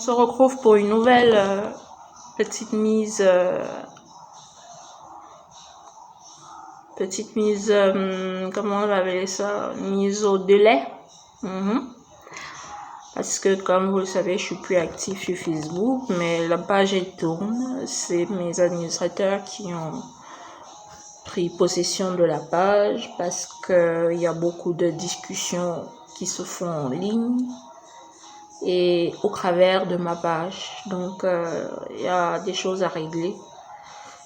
On se retrouve pour une nouvelle petite mise, comment on va appeler ça, mise au délai. Parce que comme vous le savez, je suis plus active sur Facebook, mais la page elle tourne. C'est mes administrateurs qui ont pris possession de la page parce qu'il y a beaucoup de discussions qui se font en ligne et au travers de ma page. Donc, il y a des choses à régler.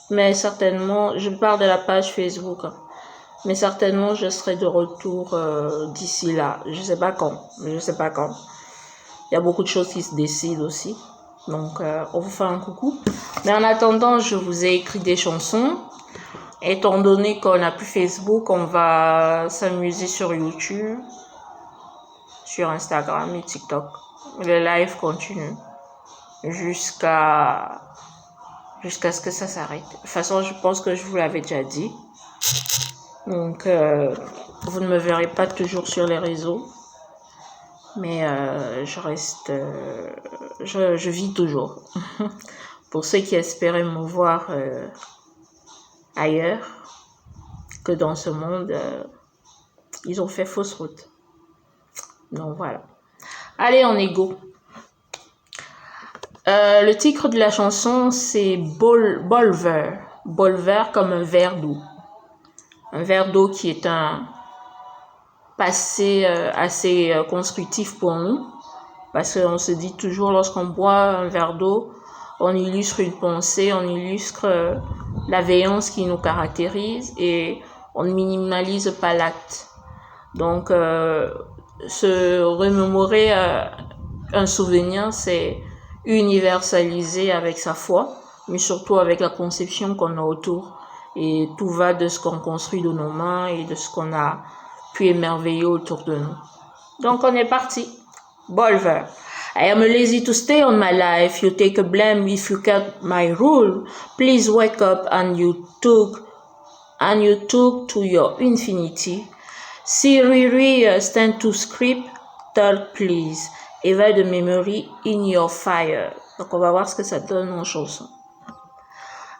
Mais certainement, je parle de la page Facebook, mais certainement, je serai de retour d'ici là. Je sais pas quand. Il y a beaucoup de choses qui se décident aussi. Donc, on vous fait un coucou. Mais en attendant, je vous ai écrit des chansons. Étant donné qu'on n'a plus Facebook, on va s'amuser sur YouTube, sur Instagram et TikTok. Le live continue jusqu'à ce que ça s'arrête. De toute façon, je pense que je vous l'avais déjà dit. Donc, vous ne me verrez pas toujours sur les réseaux. Mais je reste... je vis toujours. Pour ceux qui espéraient me voir ailleurs que dans ce monde, ils ont fait fausse route. Donc, voilà. Allez, on est go. Le titre de la chanson, c'est Bolver. Bolver comme un verre d'eau. Un verre d'eau qui est un passé assez constructif pour nous. Parce qu'on se dit toujours, lorsqu'on boit un verre d'eau, on illustre une pensée, on illustre la veillance qui nous caractérise et on ne minimalise pas l'acte. Donc, se remémorer un souvenir, c'est universaliser avec sa foi, mais surtout avec la conception qu'on a autour. Et tout va de ce qu'on construit de nos mains et de ce qu'on a pu émerveiller autour de nous. Donc, on est parti. Bolver. I am lazy to stay on my life. You take a blame if you cut my rule. Please wake up and you took to your infinity. Siri, stand to script, talk please. Eva de memory in your fire. Donc on va voir ce que ça donne en chanson.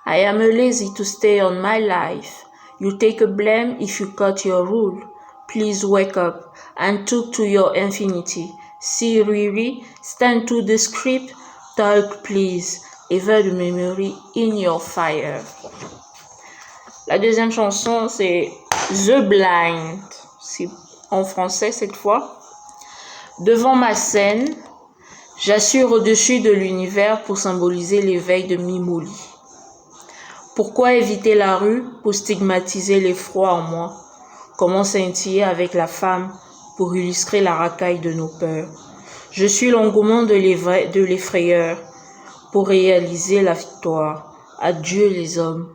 I am lazy to stay on my life. You take a blame if you cut your rule. Please wake up and talk to your infinity. Siri, stand to the script, talk please. Eva de memory in your fire. La deuxième chanson, c'est The Blind. C'est en français cette fois. Devant ma scène, j'assure au-dessus de l'univers pour symboliser l'éveil de Mimoli. Pourquoi éviter la rue pour stigmatiser l'effroi en moi? Comment scintiller avec la femme pour illustrer la racaille de nos peurs? Je suis l'engouement de l'effrayeur pour réaliser la victoire. Adieu les hommes.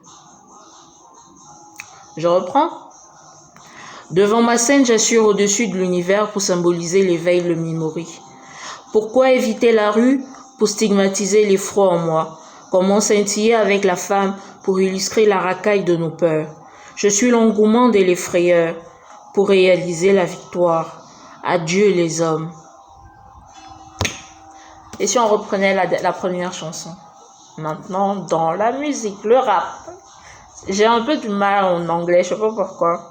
Je reprends. Devant ma scène, j'assure au-dessus de l'univers pour symboliser l'éveil de Mimori. Pourquoi éviter la rue pour stigmatiser l'effroi en moi? Comment scintiller avec la femme pour illustrer la racaille de nos peurs? Je suis l'engouement de l'effrayeur pour réaliser la victoire. Adieu les hommes. Et si on reprenait la première chanson? Maintenant, dans la musique, le rap. J'ai un peu du mal en anglais, je sais pas pourquoi.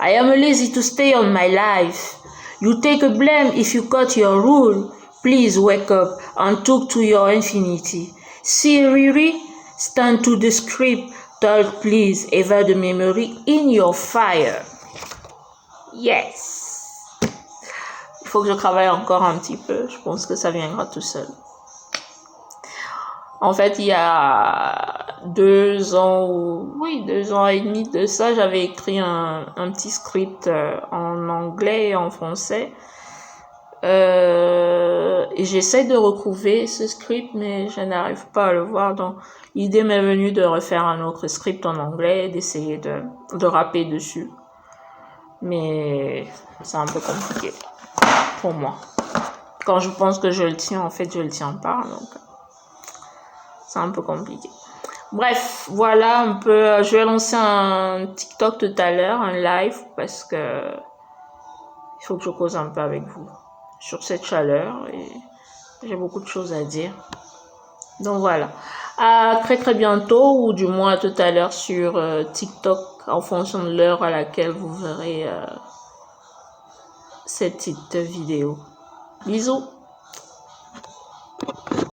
I am lazy to stay on my life. You take a blame if you cut your rule. Please wake up and talk to your infinity. Siri, stand to the script. Talk please, Eva de memory in your fire. Yes. Il faut que je travaille encore un petit peu. Je pense que ça viendra tout seul. En fait, il y a 2 ans, 2 ans et demi de ça, j'avais écrit un petit script en anglais et en français. Et j'essaie de retrouver ce script, mais je n'arrive pas à le voir. Donc, l'idée m'est venue de refaire un autre script en anglais, d'essayer de rapper dessus. Mais c'est un peu compliqué pour moi. Quand je pense que je le tiens, en fait, je le tiens pas. Donc, c'est un peu compliqué. Bref, voilà un peu. Je vais lancer un TikTok tout à l'heure, un live, parce que il faut que je cause un peu avec vous sur cette chaleur et J'ai beaucoup de choses à dire. Donc voilà. À très très bientôt, ou du moins à tout à l'heure sur TikTok, en fonction de l'heure à laquelle vous verrez cette petite vidéo. Bisous!